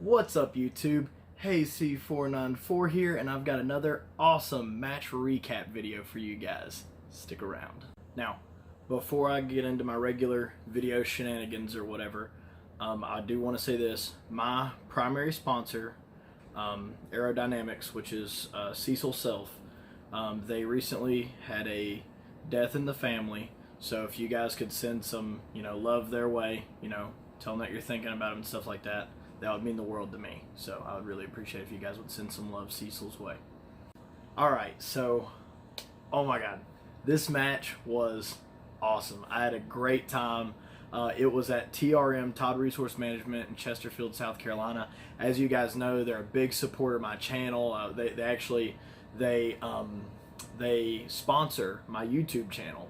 What's up, YouTube? Hey, C494 here, and I've got another awesome match recap video for you guys. Stick around. Now, before I get into my regular video shenanigans or whatever, I do want to say this. My primary sponsor, Aerodynamics, which is Cecil Self, they recently had a death in the family, so if you guys could send some, love their way, tell them that you're thinking about them and stuff like that, that would mean the world to me. So I would really appreciate if you guys would send some love Cecil's way. Alright, so, oh my god, this match was awesome. I had a great time. It was at TRM, Todd Resource Management in Chesterfield, South Carolina. As you guys know, they're a big supporter of my channel. They sponsor my YouTube channel.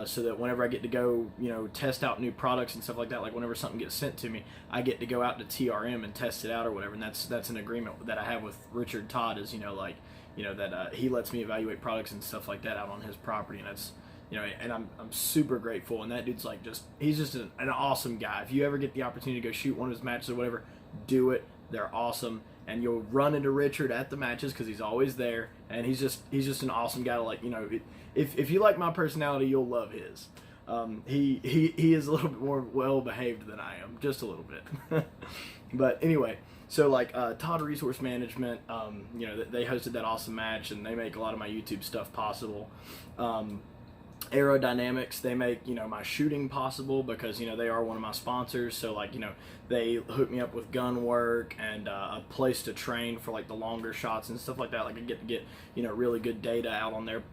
So that whenever I get to go, test out new products and stuff like that, like whenever something gets sent to me, I get to go out to TRM and test it out or whatever. And that's an agreement that I have with Richard Todd, is that he lets me evaluate products and stuff like that out on his property, and that's and I'm super grateful. And that dude's he's just an awesome guy. If you ever get the opportunity to go shoot one of his matches or whatever, do it. They're awesome, and you'll run into Richard at the matches because he's always there, and he's just an awesome guy to if you like my personality, you'll love his. He is a little bit more well behaved than I am, just a little bit. But anyway, so Todd Resource Management, they hosted that awesome match, and they make a lot of my YouTube stuff possible. Aerodynamics, they make my shooting possible because they are one of my sponsors. So they hook me up with gun work and a place to train for the longer shots and stuff like that. I get to get really good data out on their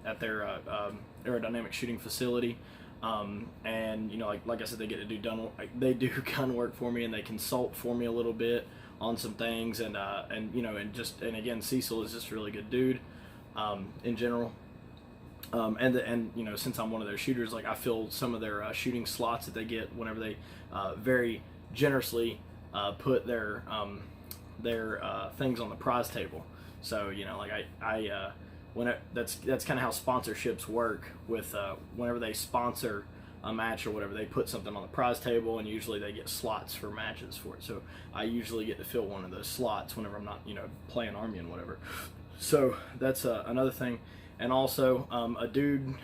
at their aerodynamic shooting facility. And like I said, they get to do they do gun work for me, and they consult for me a little bit on some things. And again, Cecil is just a really good dude in general. Since I'm one of their shooters, I fill some of their shooting slots that they get whenever they very generously put their things on the prize table. So that's kind of how sponsorships work. With whenever they sponsor a match or whatever, they put something on the prize table, and usually they get slots for matches for it. So I usually get to fill one of those slots whenever I'm not playing Army and whatever. So that's another thing. And also, a dude,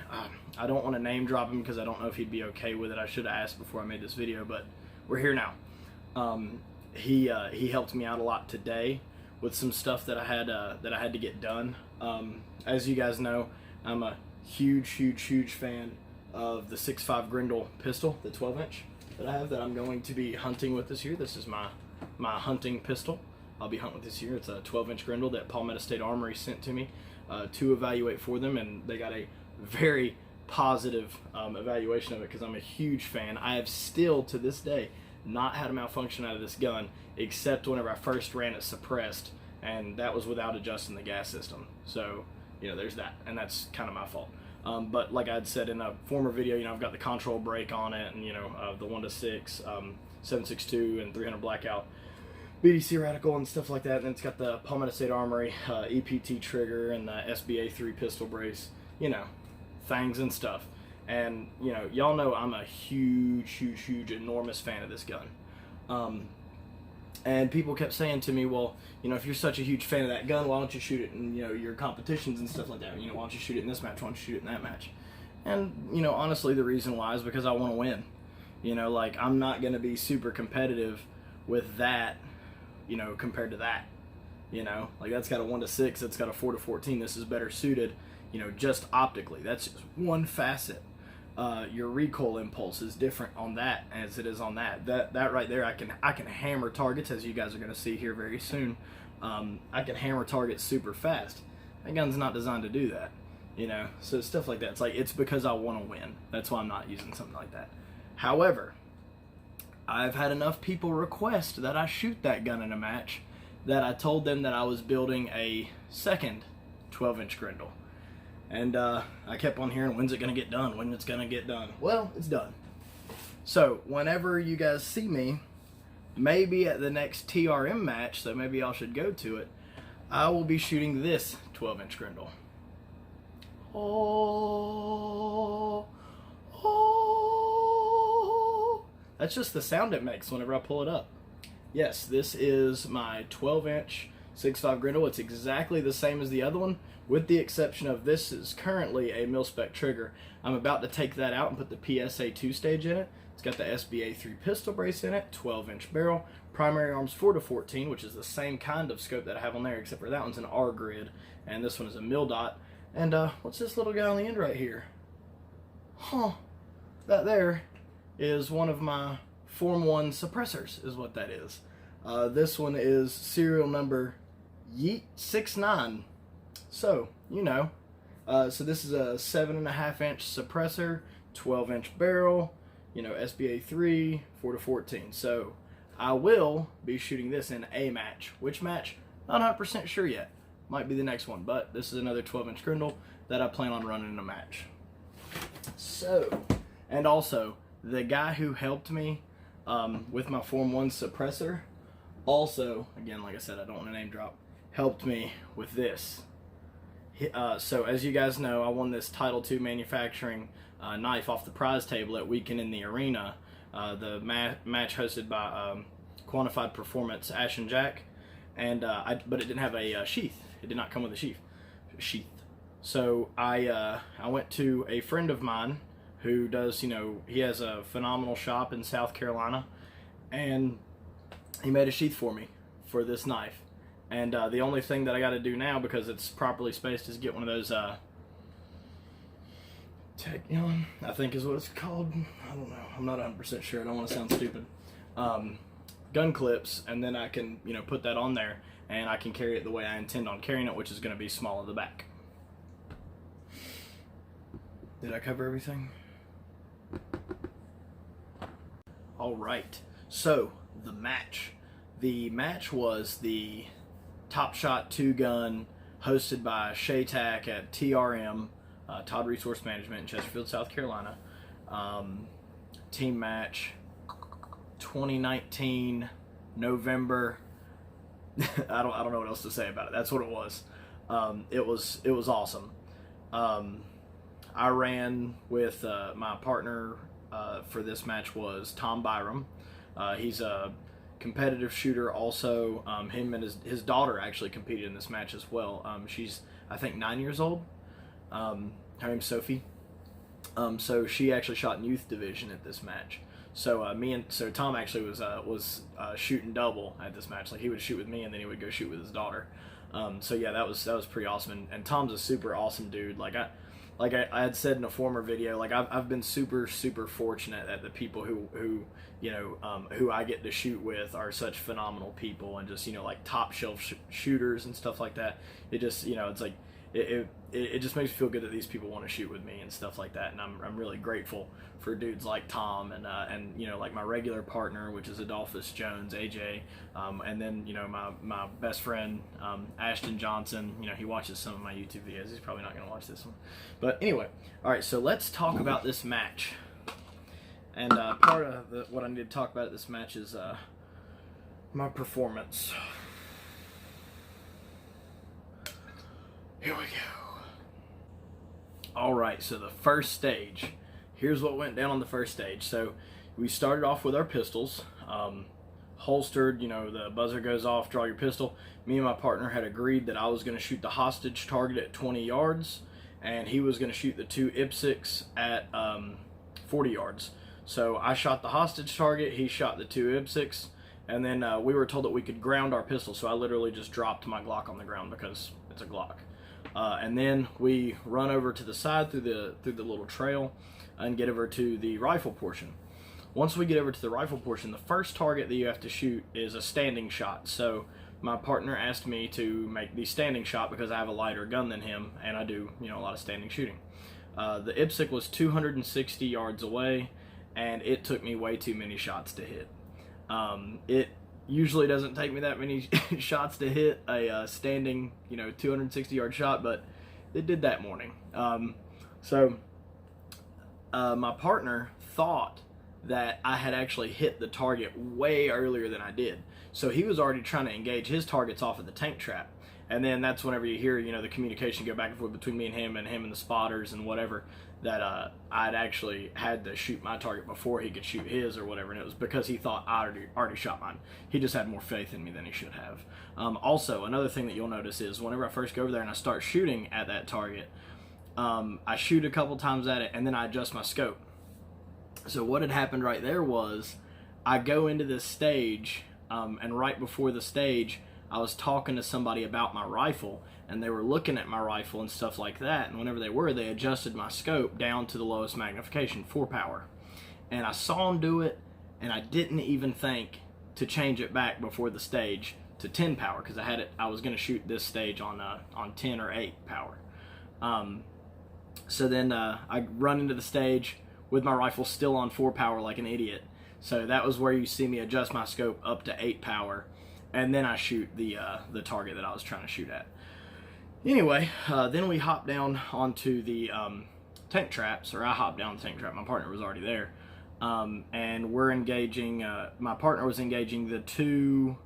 I don't want to name drop him because I don't know if he'd be okay with it. I should have asked before I made this video, but we're here now. He helped me out a lot today with some stuff that I had to get done. As you guys know, I'm a huge fan of the 6.5 Grendel pistol, the 12-inch that I have, that I'm going to be hunting with this year. This is my hunting pistol. I'll be hunting with this year. It's a 12-inch Grendel that Palmetto State Armory sent to me to evaluate for them, and they got a very positive evaluation of it because I'm a huge fan. I have still, to this day, not had a malfunction out of this gun, except whenever I first ran it suppressed, and that was without adjusting the gas system. So, there's that, and that's kind of my fault. But like I'd said in a former video, I've got the control brake on it, and the 1-6, 7.62, and 300 blackout BDC reticle and stuff like that, and it's got the Palmetto State Armory EPT trigger and the SBA 3 pistol brace, things and stuff. And y'all know I'm a huge, enormous fan of this gun. And people kept saying to me, well, if you're such a huge fan of that gun, why don't you shoot it in your competitions and stuff like that? Why don't you shoot it in this match? Why don't you shoot it in that match? And honestly, the reason why is because I want to win. I'm not going to be super competitive with that, compared to that. That's got a 1-6, that's got a 4-14. This is better suited, just optically. That's just one facet. Your recoil impulse is different on that as it is on that. That right there, I can hammer targets, as you guys are going to see here very soon. I can hammer targets super fast. That gun's not designed to do that, So stuff like that. It's because I want to win. That's why I'm not using something like that. However, I've had enough people request that I shoot that gun in a match that I told them that I was building a second 12-inch Grendel. And I kept on hearing, when's it going to get done? When it's going to get done? Well, it's done. So whenever you guys see me, maybe at the next TRM match, so maybe y'all should go to it, I will be shooting this 12-inch Grendel. Oh, oh. That's just the sound it makes whenever I pull it up. Yes, this is my 12-inch 6.5 Grendel. It's exactly the same as the other one, with the exception of this is currently a mil-spec trigger. I'm about to take that out and put the PSA 2-stage in it. It's got the SBA 3 pistol brace in it, 12-inch barrel, primary arms 4-14, which is the same kind of scope that I have on there, except for that one's an R grid, and this one is a mil dot. And what's this little guy on the end right here? Huh. That there is one of my Form 1 suppressors, is what that is. This one is serial number Yeet69. So, you know. So this is a 7.5-inch suppressor, 12-inch barrel, you know, SBA 3, 4-14. So I will be shooting this in a match. Which match? Not 100% sure yet. Might be the next one, but this is another 12-inch Grendel that I plan on running in a match. So, and also, the guy who helped me with my Form 1 suppressor also, again, like I said, I don't want to name drop, helped me with this. So as you guys know, I won this Title II manufacturing knife off the prize table at Weekend in the Arena, the match hosted by Quantified Performance Ash and Jack, and but it didn't have a sheath. It did not come with a sheath. So I went to a friend of mine who does, you know, he has a phenomenal shop in South Carolina, and he made a sheath for me for this knife. And the only thing that I got to do now, because it's properly spaced, is get one of those Technion, I think is what it's called. I don't know. I'm not 100% sure. I don't want to sound stupid. Gun clips, and then I can, you know, put that on there, and I can carry it the way I intend on carrying it, which is going to be small at the back. Did I cover everything? All right. So the match. The match was the Top Shot 2-gun hosted by Cheytac at TRM, Todd Resource Management in Chesterfield, South Carolina. Team match 2019 November. I don't know what else to say about it. That's what it was. It was awesome. I ran with my partner for this match was Tom Byram. He's a competitive shooter also. Him and his daughter actually competed in this match as well. She's, I think, 9 years old. Her name's Sophie. So she actually shot in youth division at this match. So so Tom actually was shooting double at this match. Like, he would shoot with me and then he would go shoot with his daughter. So yeah, that was pretty awesome. And Tom's a super awesome dude. Like I had said in a former video, like I've been super fortunate that the people who you know who I get to shoot with are such phenomenal people, and just, you know, like top shelf shooters and stuff like that. It just, you know, it's like it just makes me feel good that these people want to shoot with me and stuff like that. And I'm really grateful for dudes like Tom and you know, like my regular partner, which is Adolphus Jones, AJ, and then, you know, my best friend Ashton Johnson. You know, he watches some of my YouTube videos. He's probably not going to watch this one, but anyway. All right, so let's talk about this match. And part of what I need to talk about at this match is my performance. Here we go. Alright, so the first stage. Here's what went down on the first stage. So we started off with our pistols. Holstered, you know, the buzzer goes off, draw your pistol. Me and my partner had agreed that I was going to shoot the hostage target at 20 yards, and he was going to shoot the two IPSCs at 40 yards. So I shot the hostage target, he shot the two IPSCs, and then we were told that we could ground our pistol, so I literally just dropped my Glock on the ground because it's a Glock. And then we run over to the side through the little trail and get over to the rifle portion. Once we get over to the rifle portion, the first target that you have to shoot is a standing shot. So my partner asked me to make the standing shot because I have a lighter gun than him, and I do, you know, a lot of standing shooting. The IPSC was 260 yards away, and it took me way too many shots to hit. It usually doesn't take me that many shots to hit a standing, you know, 260 yard shot, but it did that morning. My partner thought that I had actually hit the target way earlier than I did. So he was already trying to engage his targets off of the tank trap. And then that's whenever you hear, you know, the communication go back and forth between me and him and the spotters and whatever. that I'd actually had to shoot my target before he could shoot his or whatever, and it was because he thought I already shot mine. He just had more faith in me than he should have. Also, another thing that you'll notice is whenever I first go over there and I start shooting at that target, I shoot a couple times at it and then I adjust my scope. So what had happened right there was I go into this stage, and right before the stage, I was talking to somebody about my rifle, and they were looking at my rifle and stuff like that, and whenever they were, they adjusted my scope down to the lowest magnification, 4 power. And I saw them do it, and I didn't even think to change it back before the stage to 10 power, because I was going to shoot this stage on 10 or 8 power. So then I run into the stage with my rifle still on 4 power like an idiot. So that was where you see me adjust my scope up to 8 power, and then I shoot the target that I was trying to shoot at. Anyway, then we hop down onto the tank traps, or I hopped down the tank trap. My partner was already there, and we're engaging. My partner was engaging the two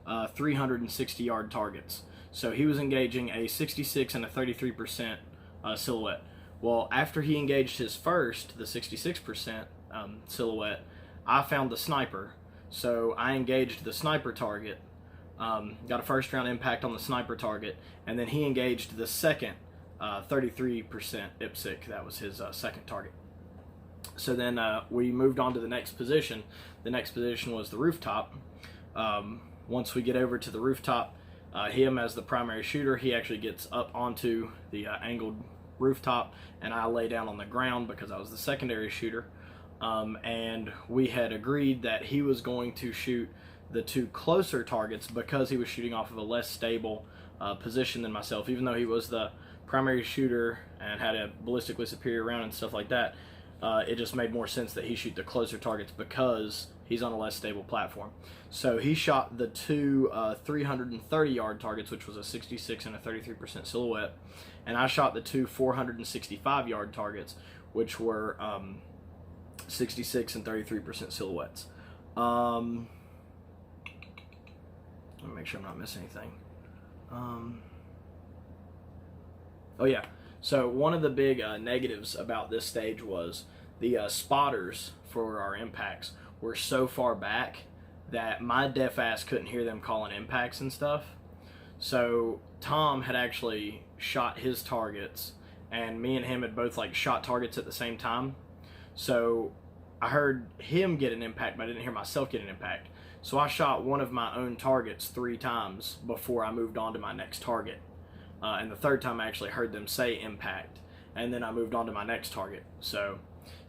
360-yard targets. So he was engaging a 66 and a 33% silhouette. Well, after he engaged his first, the 66% silhouette, I found the sniper. So I engaged the sniper target, got a first round impact on the sniper target, and then he engaged the second 33% IPSC. That was his second target. So then we moved on to the next position. The next position was the rooftop. Once we get over to the rooftop, him as the primary shooter, he actually gets up onto the angled rooftop, and I lay down on the ground because I was the secondary shooter. And we had agreed that he was going to shoot the two closer targets because he was shooting off of a less stable position than myself. Even though he was the primary shooter and had a ballistically superior round and stuff like that, it just made more sense that he shoot the closer targets because he's on a less stable platform. So he shot the two 330-yard targets, which was a 66 and a 33% silhouette, and I shot the two 465-yard targets, which were 66 and 33% silhouettes. Let me make sure I'm not missing anything. Oh yeah, so one of the big negatives about this stage was the spotters for our impacts were so far back that my deaf ass couldn't hear them calling impacts and stuff. So Tom had actually shot his targets, and me and him had both like shot targets at the same time. So I heard him get an impact, but I didn't hear myself get an impact. So I shot one of my own targets 3 times before I moved on to my next target. And the third time I actually heard them say impact, and then I moved on to my next target. So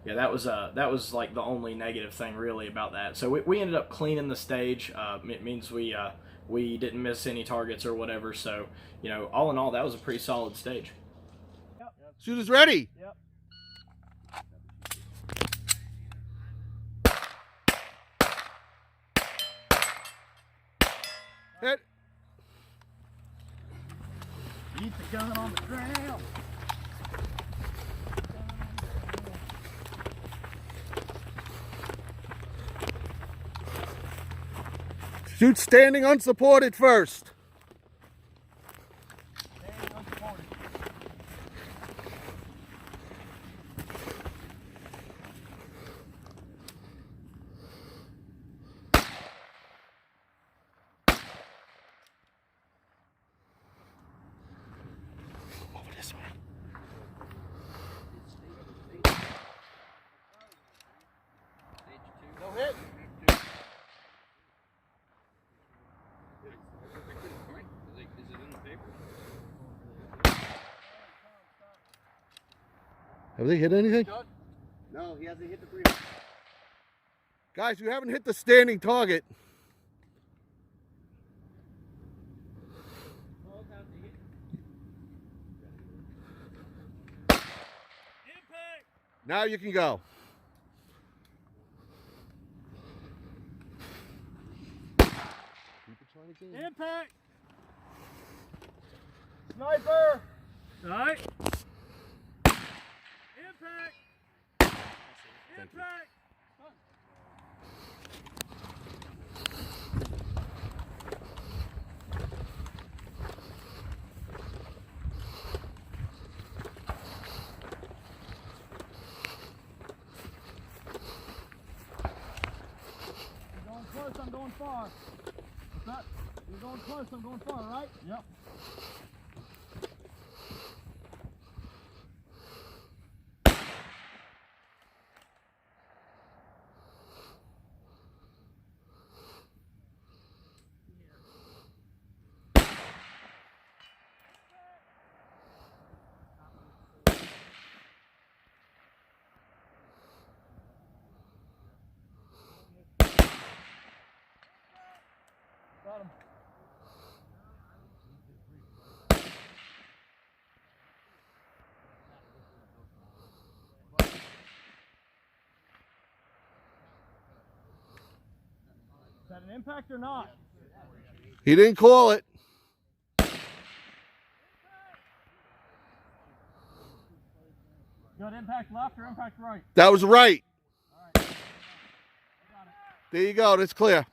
yeah, that was like the only negative thing really about that. So we ended up cleaning the stage. It means we didn't miss any targets or whatever. So, you know, all in all, that was a pretty solid stage. Yep. Shooters ready. Yep. Hit. Eat the gun on the ground. Shoot standing unsupported first. Standing unsupported. Over this way. No hit. Have they hit anything? No, he hasn't hit the 3. Guys, you haven't hit the standing target. Impact. Now you can go. Impact. Sniper. All right. Impact. Impact. going far. What's that? You're going close, I'm going far, right? Yep. Got him. Is that an impact or not? He didn't call it. Good impact left or impact right? That was right. All right. I got it. There you go. That's clear.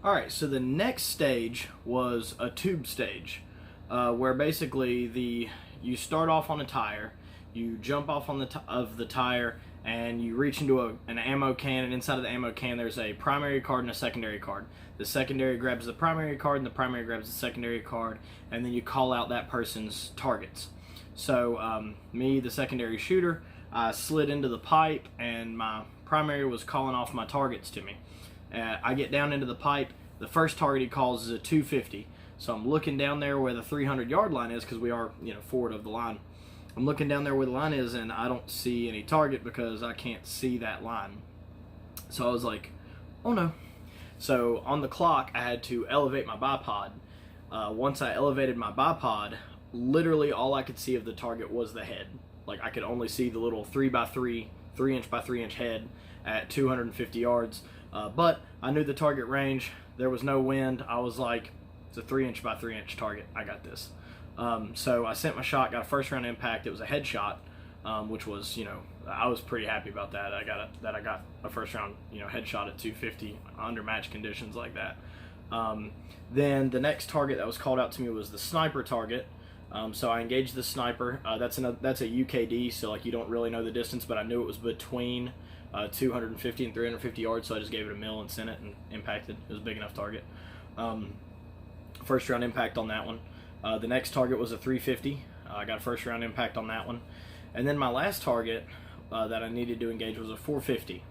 All right, so the next stage was a tube stage, where basically you start off on a tire, you jump off on the tire, and you reach into an ammo can, and inside of the ammo can there's a primary card and a secondary card. The secondary grabs the primary card, and the primary grabs the secondary card, and then you call out that person's targets. So me, the secondary shooter, I slid into the pipe, and my primary was calling off my targets to me. I get down into the pipe. The first target he calls is a 250. So I'm looking down there where the 300-yard line is, because we are, forward of the line. I'm looking down there where the line is, and I don't see any target because I can't see that line. So I was like, oh no. So on the clock, I had to elevate my bipod. Once I elevated my bipod, literally all I could see of the target was the head. Like, I could only see the little 3x3, 3-inch by 3-inch head at 250 yards. But I knew the target range. There was no wind. I was like, it's a 3-inch by 3-inch target. I got this. So I sent my shot, got a first round impact. It was a headshot, which was, I was pretty happy about that. I got a first round, headshot at 250 under match conditions like that. Then the next target that was called out to me was the sniper target. So I engaged the sniper. That's a UKD, so like you don't really know the distance, but I knew it was between 250 and 350 yards, so I just gave it a mill and sent it and impacted. It was a big enough target. First round impact on that one. The next target was a 350. I got a first round impact on that one. And then my last target that I needed to engage was a 450.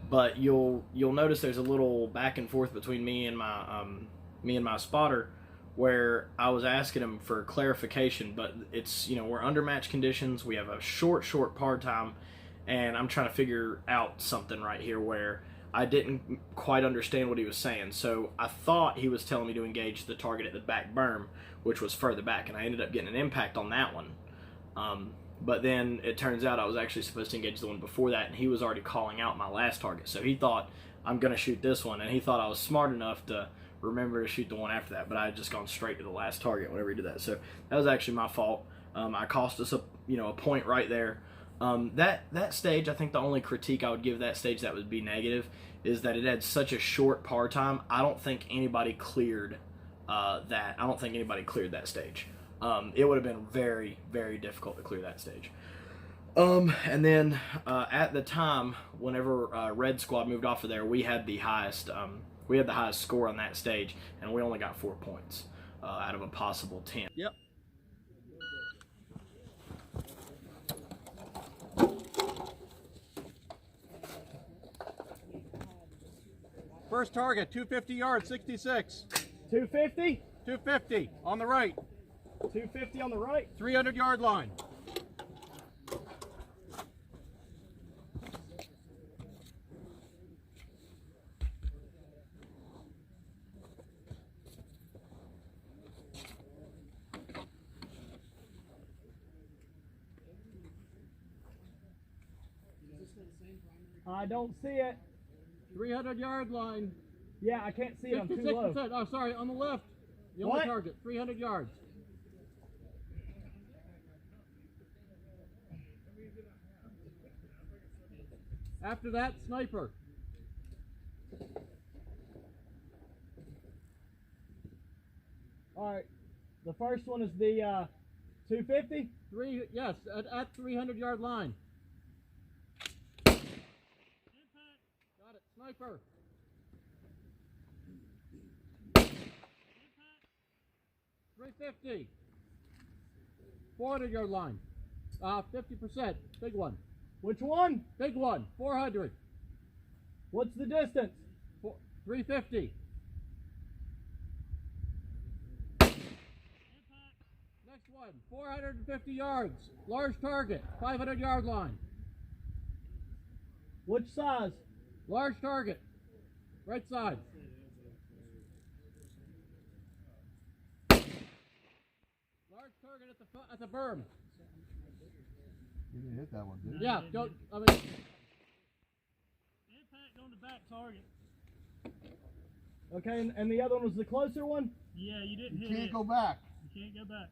But you'll notice there's a little back and forth between me and my spotter, where I was asking him for clarification, but it's, we're under match conditions. We have a short par time, and I'm trying to figure out something right here where I didn't quite understand what he was saying. So I thought he was telling me to engage the target at the back berm, which was further back, and I ended up getting an impact on that one. But then it turns out I was actually supposed to engage the one before that, and he was already calling out my last target. So he thought, I'm going to shoot this one, and he thought I was smart enough to remember to shoot the one after that, but I had just gone straight to the last target whenever he did that. So that was actually my fault. I cost us a point right there. That stage, I think the only critique I would give that stage that would be negative is that it had such a short par time. I don't think anybody cleared that. I don't think anybody cleared that stage. It would have been very, very difficult to clear that stage. And then at the time, whenever Red Squad moved off of there, we had the highest score on that stage, and we only got 4 points out of a possible 10. Yep. First target, 250 yards, 66. 250? 250 on the right. 250 on the right? 300-yard line. I don't see it. 300-yard line. Yeah, I can't see it. I'm too low. 56%. Oh, sorry, on the left. The only target, 300 yards. After that, sniper. All right. The first one is the 250? Yes, at 300-yard line. Got it, sniper. 350. 400-yard line. 50%. Big one. Which one? Big one. 400. What's the distance? 350. Next one. 450 yards. Large target. 500-yard line. Which size? Large target. Right side. Large target at the berm. You didn't hit that one, did you? Yeah, don't. I mean. Impact on the back target. Okay, and the other one was the closer one? Yeah, you didn't You hit can't it. go back. You can't go back.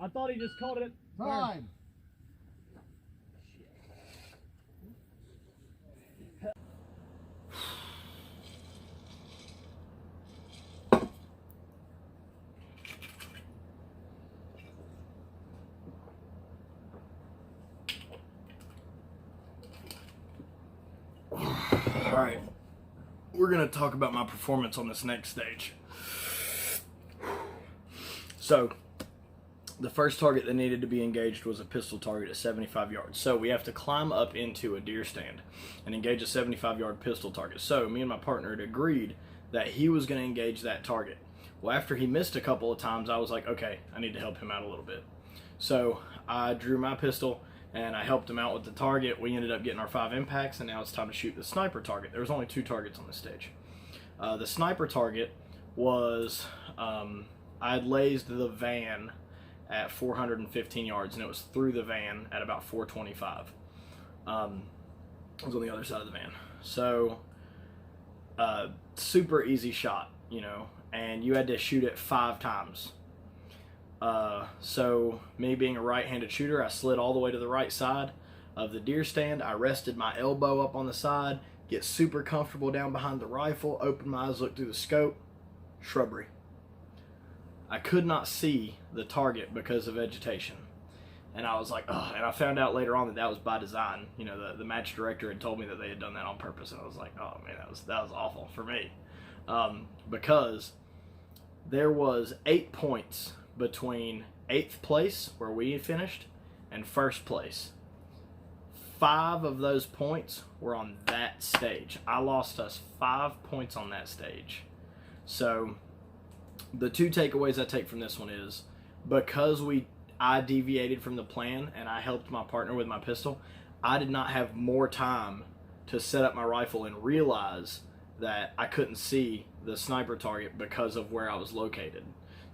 I thought he just called it. Time. All right, we're gonna talk about my performance on this next stage. So, the first target that needed to be engaged was a pistol target at 75 yards. So we have to climb up into a deer stand and engage a 75-yard pistol target. So me and my partner had agreed that he was going to engage that target. Well, after he missed a couple of times, I was like, okay, I need to help him out a little bit. So I drew my pistol and I helped him out with the target. We ended up getting our 5 impacts, and now it's time to shoot the sniper target. There was only 2 targets on this stage. The sniper target was, I had lased the van at 415 yards, and it was through the van at about 425. It was on the other side of the van. So, super easy shot, you know, and you had to shoot it 5 times. So, me being a right-handed shooter, I slid all the way to the right side of the deer stand. I rested my elbow up on the side, get super comfortable down behind the rifle, open my eyes, look through the scope, shrubbery. I could not see the target because of vegetation. And I was like, oh, and I found out later on that that was by design. You know, the match director had told me that they had done that on purpose, and I was like, oh man, that was awful for me. Because there was 8 points between 8th place, where we finished, and 1st place. 5 of those points were on that stage. I lost us 5 points on that stage. So the 2 takeaways I take from this one is, because I deviated from the plan and I helped my partner with my pistol, I did not have more time to set up my rifle and realize that I couldn't see the sniper target because of where I was located.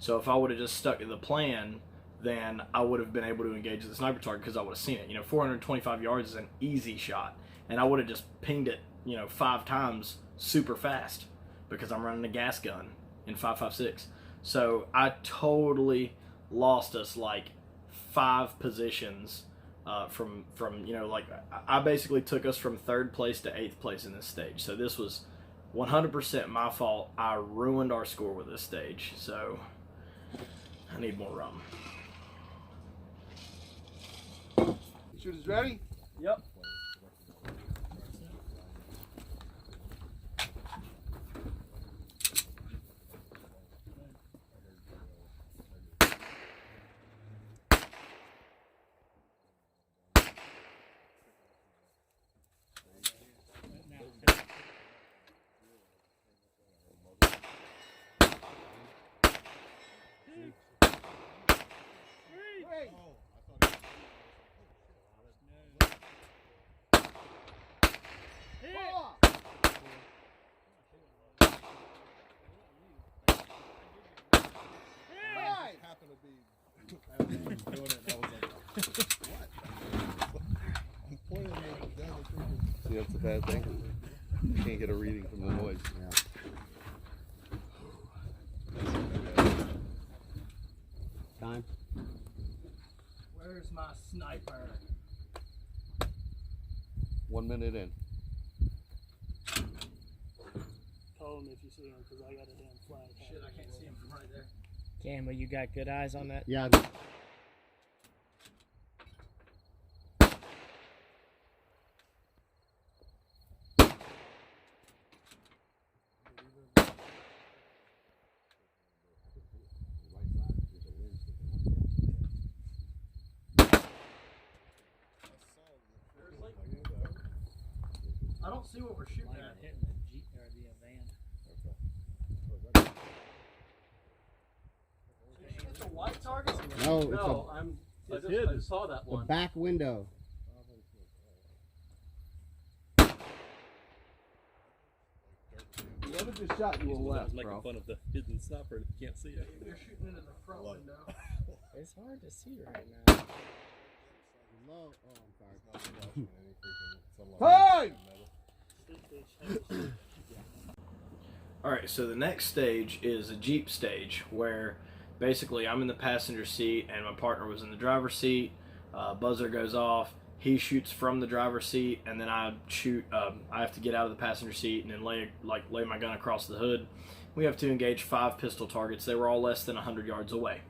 So if I would have just stuck to the plan, then I would have been able to engage the sniper target because I would have seen it. You know, 425 yards is an easy shot, and I would have just pinged it, you know, 5 times super fast because I'm running a gas gun in 5.56. So I totally lost us like 5 positions from you know, like I basically took us from 3rd place to 8th place in this stage. So this was 100% my fault. I ruined our score with this stage. So I need more rum. Shooters ready? Yep. Happened to be doing it, and I was like, what? I'm pointing it down the freaking. See, that's a bad thing. You can't get a reading from the noise. Time. Where's my sniper? 1 minute in. Call him if you see him, because I got a damn flag. Shit, I can't see him from right there. Campbell, you got good eyes on that? Yeah. see what we're shooting Might at. have hit the Jeep or the van. It's a white target? No, it's No, I saw that the one. back window. Whoever just shot you on left, bro. fun of the hidden sniper and you can't see it. You're shooting into the front window. It's hard to see right now. Low. Oh, I'm sorry. Hey! Alright, so the next stage is a Jeep stage where basically I'm in the passenger seat and my partner was in the driver's seat. Buzzer goes off. He shoots from the driver's seat, and then I shoot. I have to get out of the passenger seat and then lay my gun across the hood. We have to engage 5 pistol targets. They were all less than 100 yards away.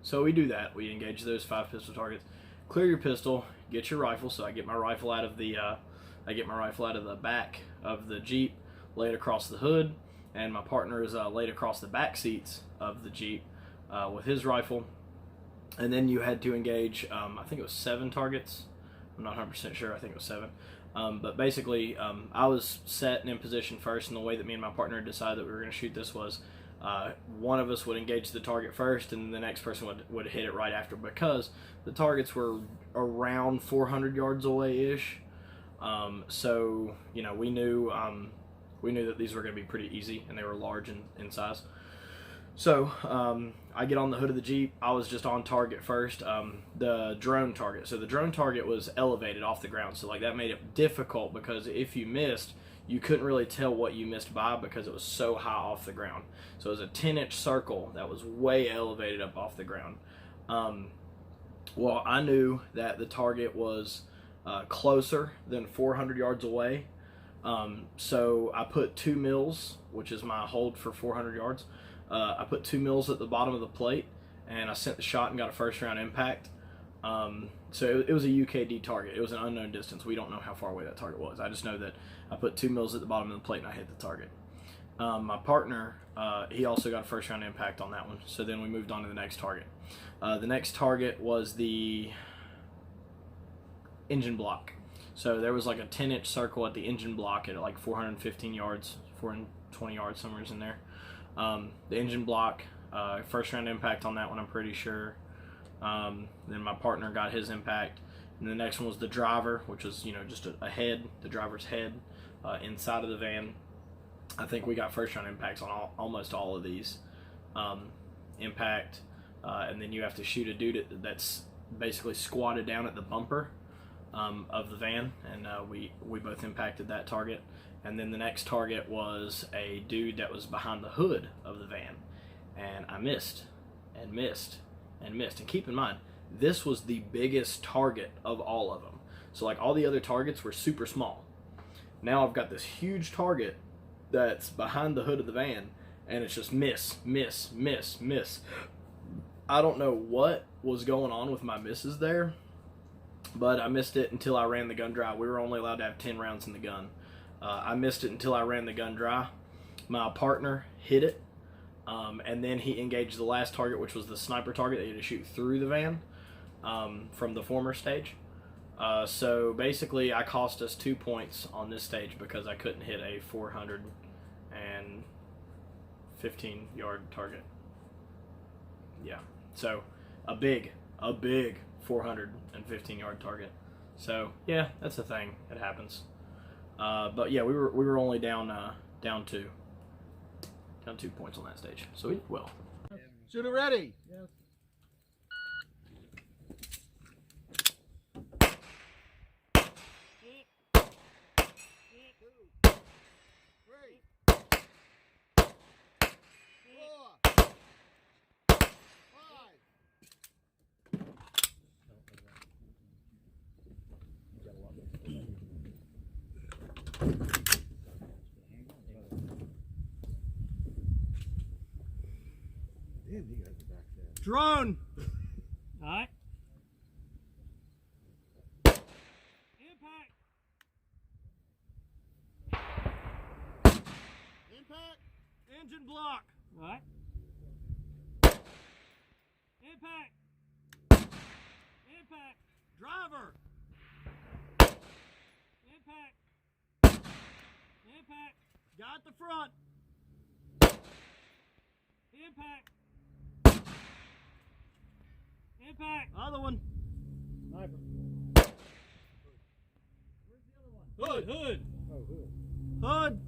So we do that. We engage those 5 pistol targets. Clear your pistol. Get your rifle. So I get my rifle out of the back of the Jeep, lay it across the hood, and my partner is laid across the back seats of the Jeep with his rifle. And then you had to engage. I think it was 7 targets. I'm not 100% sure. I think it was 7. But basically, I was set and in position first, and the way that me and my partner decided that we were going to shoot this was one of us would engage the target first, and the next person would hit it right after, because the targets were around 400 yards away-ish. So, you know, we knew that these were going to be pretty easy, and they were large in size. So I get on the hood of the Jeep. I was just on target first, the drone target. So the drone target was elevated off the ground, so like that made it difficult, because if you missed, you couldn't really tell what you missed by because it was so high off the ground. So it was a 10-inch circle that was way elevated up off the ground. Well, I knew that the target was closer than 400 yards away. So I put 2 mils, which is my hold for 400 yards. I put 2 mils at the bottom of the plate, and I sent the shot and got a first round impact. So it was a UKD target. It was an unknown distance. We don't know how far away that target was. I just know that I put 2 mils at the bottom of the plate and I hit the target. My partner, he also got a first round impact on that one. So then we moved on to the next target. The next target was the engine block. So there was like a 10-inch circle at the engine block at like 415 yards, 420 yards, somewhere in there. The engine block, first round impact on that one, I'm pretty sure. Then my partner got his impact. And the next one was the driver, which was, you know, just a head, the driver's head inside of the van. I think we got first round impacts on almost all of these. Impact, and then you have to shoot a dude that's basically squatted down at the bumper of the van, and we both impacted that target. And then the next target was a dude that was behind the hood of the van, and I missed and missed and missed. And keep in mind, this was the biggest target of all of them. So like all the other targets were super small. Now I've got this huge target that's behind the hood of the van, and it's just miss, miss, miss, miss. I don't know what was going on with my misses there, but I missed it until I ran the gun dry. We were only allowed to have 10 rounds in the gun. I missed it until I ran the gun dry. My partner hit it, and then he engaged the last target, which was the sniper target that he had to shoot through the van from the former stage. So basically, I cost us 2 points on this stage because I couldn't hit a 415-yard target. Yeah, so a big 415-yard target. So yeah, that's a thing. It happens. But yeah, we were only down 2 points on that stage, so we did well. Shooter ready. Yes. Damn, you guys are back there. Drone. All right. Impact. Impact. Engine block. All right. Impact. Impact. Driver. Impact. Got the front. Impact. Impact. Other one. Sniper. Where's the other one? Hood, hood. Oh, good. Hood.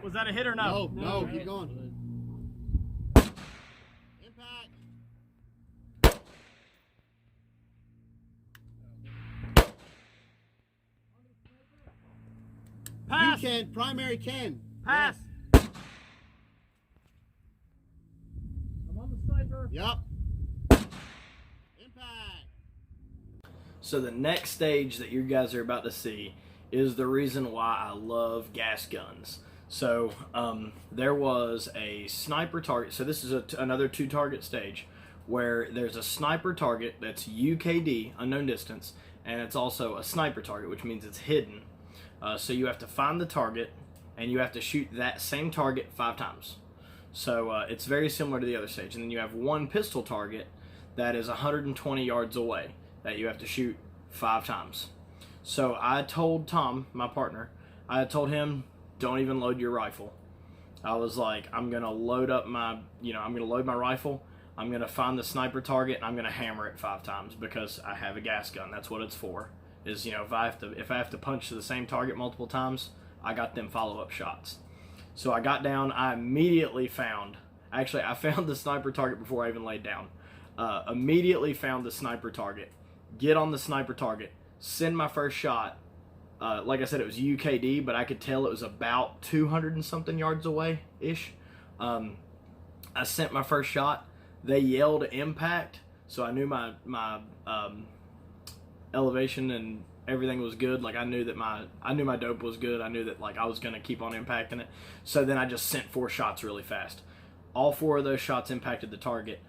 Was that a hit or no? No, keep going. Impact. Pass. You can, primary can. Pass. I'm on the sniper. Yep. Impact. So the next stage that you guys are about to see is the reason why I love gas guns. So there was a sniper target. So this is another 2-target stage where there's a sniper target that's UKD, unknown distance, and it's also a sniper target, which means it's hidden. So you have to find the target, and you have to shoot that same target 5 times. So it's very similar to the other stage. And then you have one pistol target that is 120 yards away that you have to shoot 5 times. So I told Tom, my partner, I told him, don't even load your rifle. I was like, I'm gonna load up my, I'm gonna load my rifle. I'm gonna find the sniper target and I'm gonna hammer it 5 times because I have a gas gun. That's what it's for. Is if I have to punch to the same target multiple times, I got them follow-up shots. So I got down. I immediately found. Actually, I found the sniper target before I even laid down. Immediately found the sniper target. Get on the sniper target. Send my first shot. Like I said, it was UKD, but I could tell it was about 200 and something yards away ish. I sent my first shot. They yelled impact, so I knew my elevation and everything was good. Like I knew my dope was good. I knew that like I was gonna keep on impacting it. So then I just sent 4 shots really fast. All 4 of those shots impacted the target.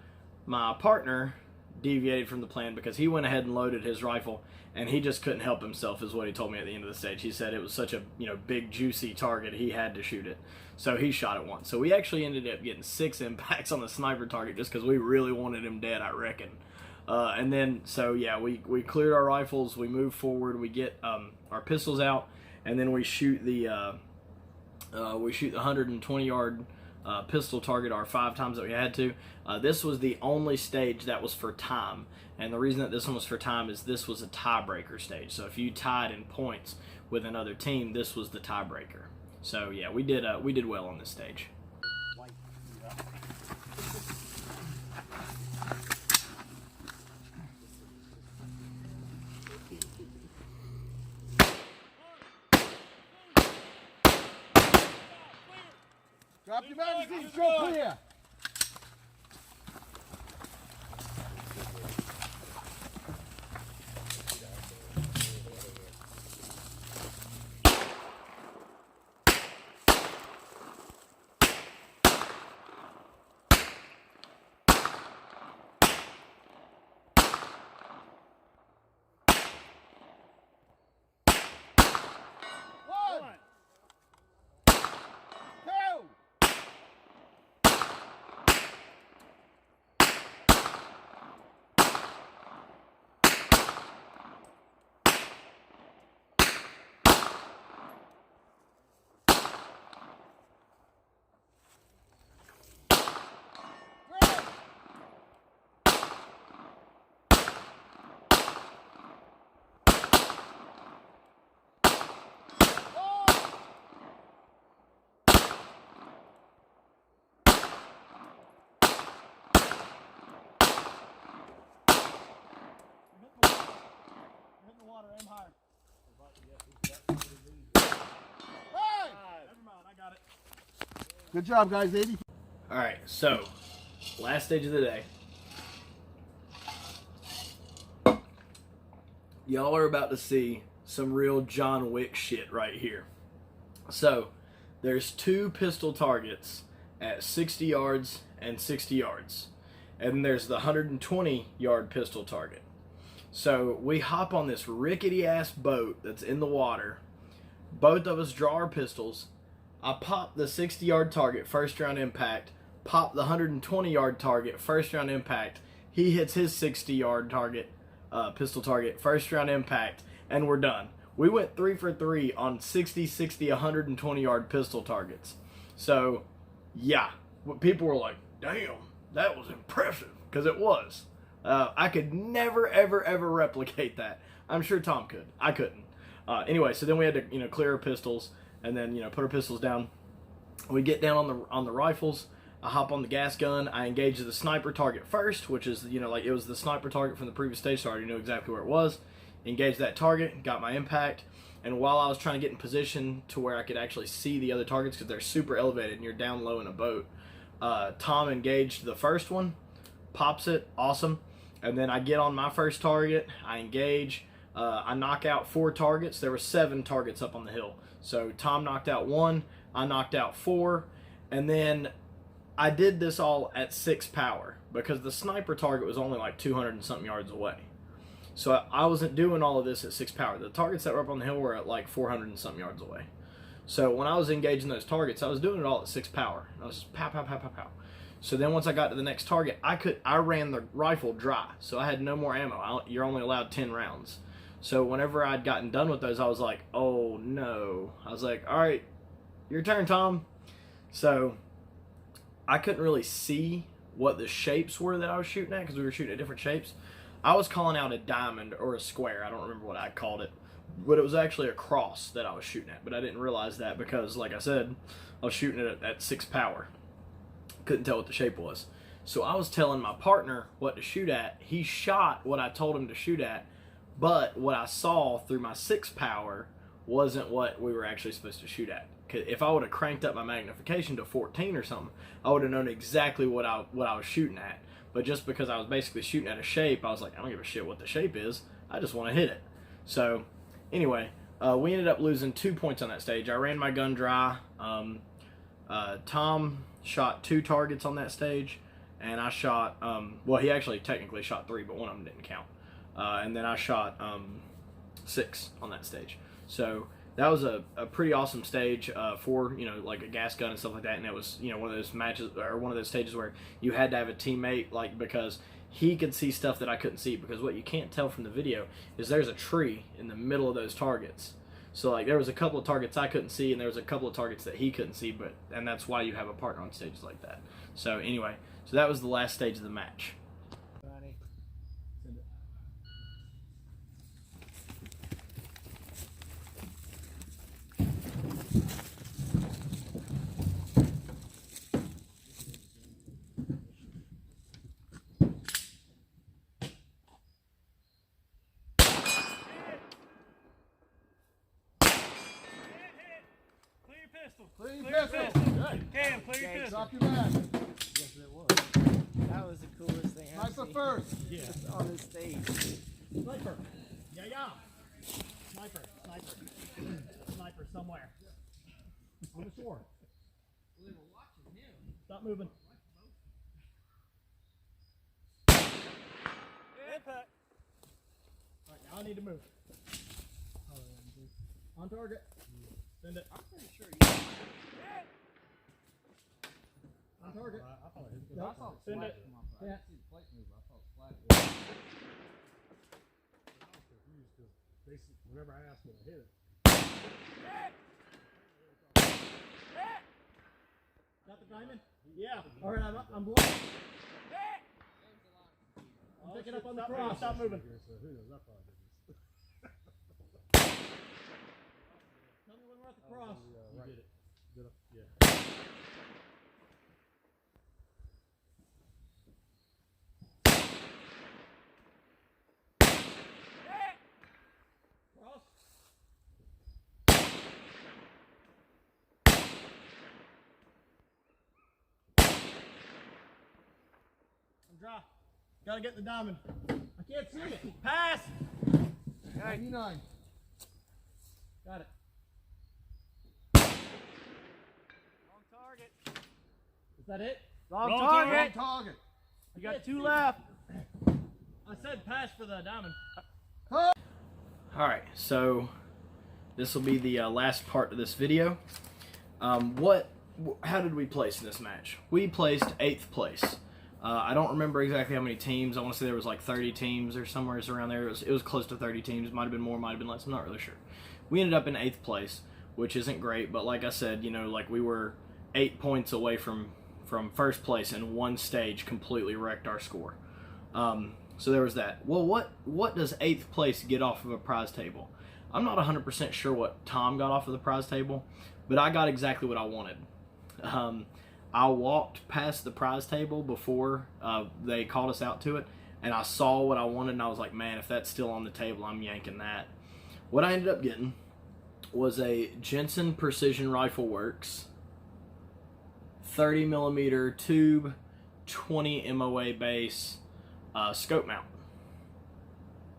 My partner deviated from the plan because he went ahead and loaded his rifle, and he just couldn't help himself, is what he told me at the end of the stage. He said it was such a big juicy target, he had to shoot it. So he shot it once. So we actually ended up getting 6 impacts on the sniper target just because we really wanted him dead, I reckon. And then so yeah, we cleared our rifles, we moved forward, we get our pistols out, and then we shoot the 120 yard pistol target our 5 times that we had to. This was the only stage that was for time, and the reason that this one was for time is this was a tiebreaker stage. So if you tied in points with another team, this was the tiebreaker. So yeah, we did well on this stage. Drop your magazine, go clear. Aim higher. Never mind, I got it. Good job, guys. 80. All right, so last stage of the day. Y'all are about to see some real John Wick shit right here. So there's 2 pistol targets at 60 yards and 60 yards. And there's the 120 yard pistol target. So we hop on this rickety ass boat that's in the water. Both of us draw our pistols. I popped the 60-yard target, first round impact. Popped the 120-yard target, first round impact. He hits his 60-yard target, pistol target, first round impact, and we're done. We went 3 for 3 on 60, 60, 120-yard pistol targets. So, yeah, people were like, damn, that was impressive, because it was. I could never, ever, ever replicate that. I'm sure Tom could. I couldn't. Anyway, so then we had to, clear our pistols, and then, put our pistols down. We get down on the rifles. I hop on the gas gun. I engage the sniper target first, which is, like it was the sniper target from the previous stage, so I already knew exactly where it was. Engaged that target, got my impact, and while I was trying to get in position to where I could actually see the other targets, because they're super elevated and you're down low in a boat, Tom engaged the first one, pops it, awesome, and then I get on my first target, I engage, I knock out 4 targets. There were 7 targets up on the hill. So Tom knocked out 1, I knocked out 4, and then I did this all at 6 power because the sniper target was only like 200 and something yards away. So I wasn't doing all of this at 6 power. The targets that were up on the hill were at like 400 and something yards away. So when I was engaging those targets, I was doing it all at 6 power. I was just pow, pow, pow, pow, pow. So then once I got to the next target, I ran the rifle dry. So I had no more ammo. You're only allowed 10 rounds. So whenever I'd gotten done with those, I was like, oh no. I was like, all right, your turn, Tom. So I couldn't really see what the shapes were that I was shooting at because we were shooting at different shapes. I was calling out a diamond or a square. I don't remember what I called it. But it was actually a cross that I was shooting at. But I didn't realize that because, like I said, I was shooting it at 6 power. Couldn't tell what the shape was. So I was telling my partner what to shoot at. He shot what I told him to shoot at. But what I saw through my 6 power wasn't what we were actually supposed to shoot at. If I would have cranked up my magnification to 14 or something, I would have known exactly what I was shooting at. But just because I was basically shooting at a shape, I was like, I don't give a shit what the shape is. I just want to hit it. So anyway, we ended up losing 2 points on that stage. I ran my gun dry. Tom shot 2 targets on that stage, and I shot, well, he actually technically shot 3, but one of them didn't count. And then I shot 6 on that stage. So that was a pretty awesome stage for, like a gas gun and stuff like that. And it was, one of those matches or one of those stages where you had to have a teammate, like, because he could see stuff that I couldn't see. Because what you can't tell from the video is there's a tree in the middle of those targets. So, like, there was a couple of targets I couldn't see, and there was a couple of targets that he couldn't see, and that's why you have a partner on stages like that. So, anyway, so that was the last stage of the match. Clean your pistol. Good. Cam, clear your pistol. Drop your back. Yes, it was. That was the coolest thing I've Sniper seen first. Yeah. on the stage. Sniper. Yeah, yeah. Sniper. Sniper. Sniper somewhere. On the shore. We were watching him. Stop moving. Impact. Alright, now I need to move. On target. Send it. I'm pretty sure you. On target. Yep. Send it. Yeah. Whenever I ask him to hit it. Got the diamond? Yeah. Alright, I'm blocking. I'm picking up on the cross. Stop moving. Tell me when we're at the cross. Right. Did it. Yeah. Cross. I'm dry. Gotta get the diamond. I can't see it. Pass! 99. Got it. Wrong target. Is that it? Wrong Wrong target. target. You got 2 left. I said pass for the diamond. Alright, so this will be the last part of this video. How did we place in this match? We placed 8th place. I don't remember exactly how many teams. I want to say there was like 30 teams or somewhere around there. It was close to 30 teams. Might have been more, might have been less. I'm not really sure. We ended up in 8th place, which isn't great. But like I said, like we were 8 points away from first place, and one stage completely wrecked our score. So there was that. Well, what does 8th place get off of a prize table? I'm not 100% sure what Tom got off of the prize table, but I got exactly what I wanted. I walked past the prize table before they called us out to it, and I saw what I wanted, and I was like, man, if that's still on the table, I'm yanking that. What I ended up getting was a Jensen Precision Rifle Works 30 millimeter tube, 20 MOA base scope mount.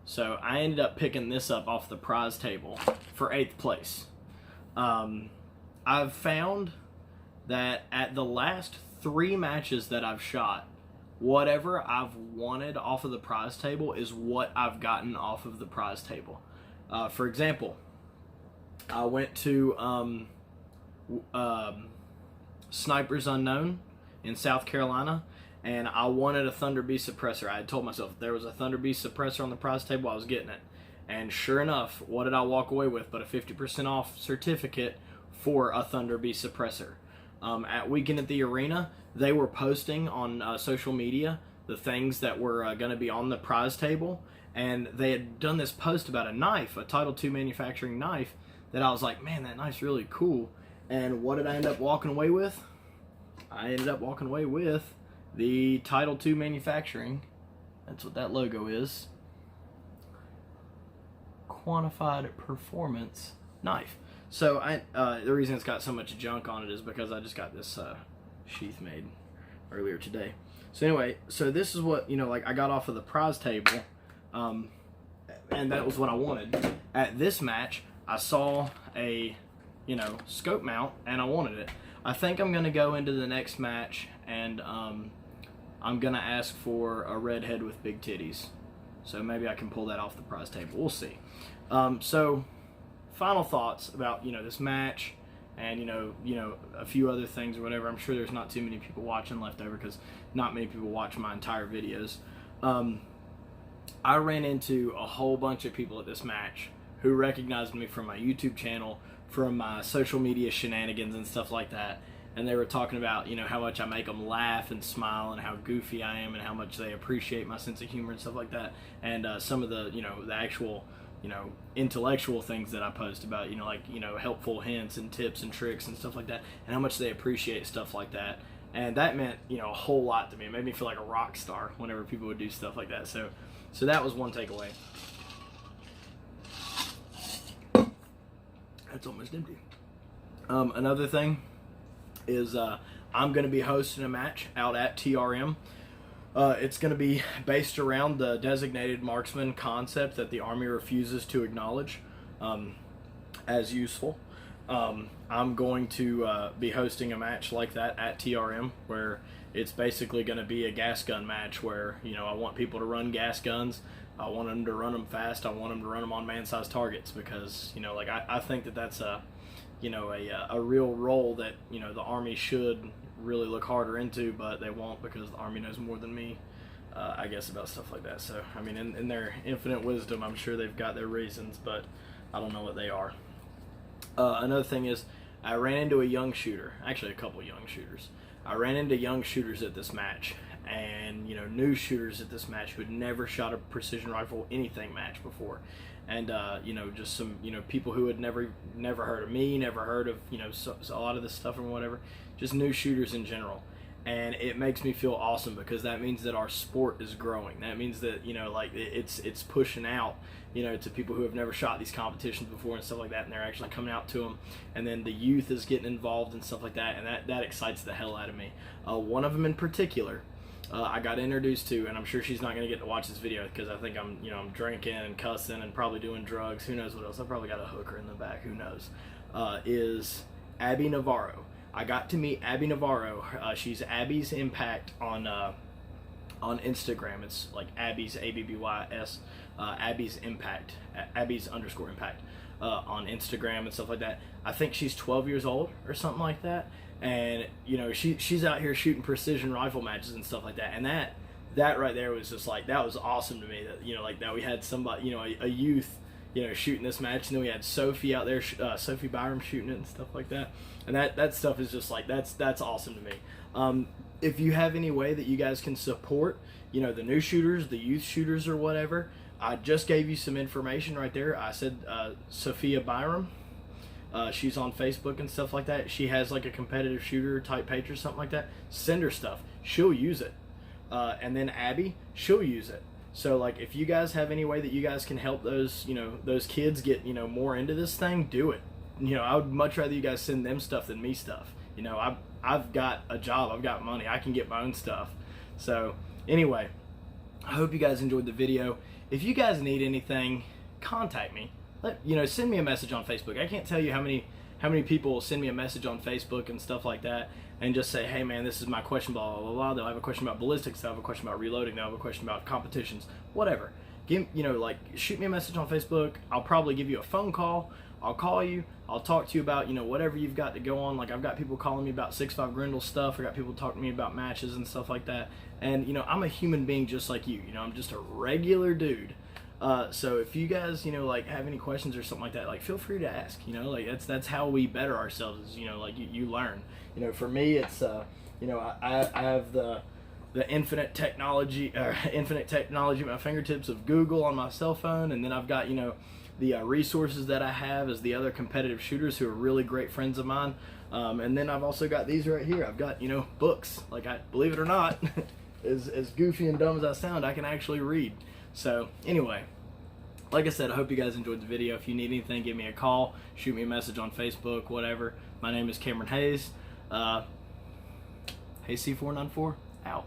So I ended up picking this up off the prize table for 8th place. I've found that at the last 3 matches that I've shot, whatever I've wanted off of the prize table is what I've gotten off of the prize table. For example, I went to Snipers Unknown in South Carolina, and I wanted a Thunder Beast suppressor. I had told myself if there was a Thunder Beast suppressor on the prize table, I was getting it. And sure enough, what did I walk away with but a 50% off certificate for a Thunder Beast suppressor. At Weekend at the Arena, they were posting on social media the things that were going to be on the prize table, and they had done this post about a knife, a Title II manufacturing knife, that I was like, man, that knife's really cool. And what did I end up walking away with? I ended up walking away with the Title II manufacturing, that's what that logo is, quantified performance knife. So the reason it's got so much junk on it is because I just got this sheath made earlier today. So anyway, so this is what, like I got off of the prize table, and that was what I wanted. At this match, I saw a, scope mount, and I wanted it. I think I'm going to go into the next match, and I'm going to ask for a redhead with big titties. So maybe I can pull that off the prize table. We'll see. So final thoughts about, this match and, a few other things or whatever. I'm sure there's not too many people watching left over because not many people watch my entire videos. I ran into a whole bunch of people at this match who recognized me from my YouTube channel, from my social media shenanigans and stuff like that. And they were talking about, how much I make them laugh and smile and how goofy I am and how much they appreciate my sense of humor and stuff like that. And some of the, the actual, intellectual things that I post about, helpful hints and tips and tricks and stuff like that, and how much they appreciate stuff like that. And that meant, a whole lot to me. It made me feel like a rock star whenever people would do stuff like that. So that was one takeaway. That's almost empty. Another thing is I'm going to be hosting a match out at TRM. It's going to be based around the designated marksman concept that the Army refuses to acknowledge as useful. I'm going to be hosting a match like that at TRM, where it's basically going to be a gas gun match where, I want people to run gas guns. I want them to run them fast. I want them to run them on man-sized targets because, I think that that's a real role that, the Army should really look harder into, but they won't because the Army knows more than me, I guess, about stuff like that. So, I mean, in their infinite wisdom, I'm sure they've got their reasons, but I don't know what they are. Another thing is I ran into a young shooter, actually a couple young shooters. I ran into young shooters at this match, and new shooters at this match who had never shot a precision rifle anything match before, and just some people who had never heard of me, never heard of a lot of this stuff or whatever, just new shooters in general. And it makes me feel awesome because that means that our sport is growing. That means that it's pushing out to people who have never shot these competitions before and stuff like that, and they're actually coming out to them, and then the youth is getting involved and stuff like that, and that excites the hell out of me. One of them in particular I got introduced to, and I'm sure she's not going to get to watch this video because I think I'm drinking and cussing and probably doing drugs, who knows what else, I probably got a hooker in the back, who knows, is Abby Navarro. I got to meet Abby Navarro. She's Abby's Impact on On Instagram, it's like Abby's ABBYS, Abby's Impact, Abby's _ Impact on Instagram and stuff like that. I think she's 12 years old or something like that, and you know she's out here shooting precision rifle matches and stuff like that. And that right there was just like, that was awesome to me. That, you know, like that we had somebody, you know, a youth, you know, shooting this match, and then we had Sophie out there, Sophie Byram shooting it and stuff like that. And that stuff is just like, that's awesome to me. If you have any way that you guys can support, you know, the new shooters, the youth shooters or whatever, I just gave you some information right there. I said Sophia Byram. She's on Facebook and stuff like that. She has like a competitive shooter type page or something like that. Send her stuff. She'll use it. And then Abby, she'll use it. So like, if you guys have any way that you guys can help those, you know, those kids get, you know, more into this thing, do it. You know, I would much rather you guys send them stuff than me stuff. You know, I've got a job, I've got money, I can get my own stuff. So anyway, I hope you guys enjoyed the video. If you guys need anything, contact me. You know, send me a message on Facebook. I can't tell you how many people will send me a message on Facebook and stuff like that, and just say, hey man, this is my question, blah blah blah. They'll have a question about ballistics, they'll have a question about reloading, they'll have a question about competitions, whatever. You know, like, shoot me a message on Facebook. I'll probably give you a phone call. I'll call you. I'll talk to you about, you know, whatever you've got to go on. Like, I've got people calling me about 6.5 Grendel stuff. I got people talking to me about matches and stuff like that. And, you know, I'm a human being just like you. You know, I'm just a regular dude. So if you guys, you know, like, have any questions or something like that, like, feel free to ask. You know, like, that's how we better ourselves. Is, you know, like, you learn. You know, for me, it's you know, I have the infinite technology at my fingertips of Google on my cell phone, and then I've got, you know, the resources that I have as the other competitive shooters who are really great friends of mine. And then I've also got these right here. I've got, you know, books. Like, believe it or not, as goofy and dumb as I sound, I can actually read. So anyway, like I said, I hope you guys enjoyed the video. If you need anything, give me a call, shoot me a message on Facebook, whatever. My name is Cameron Hayes. Hey C494, out.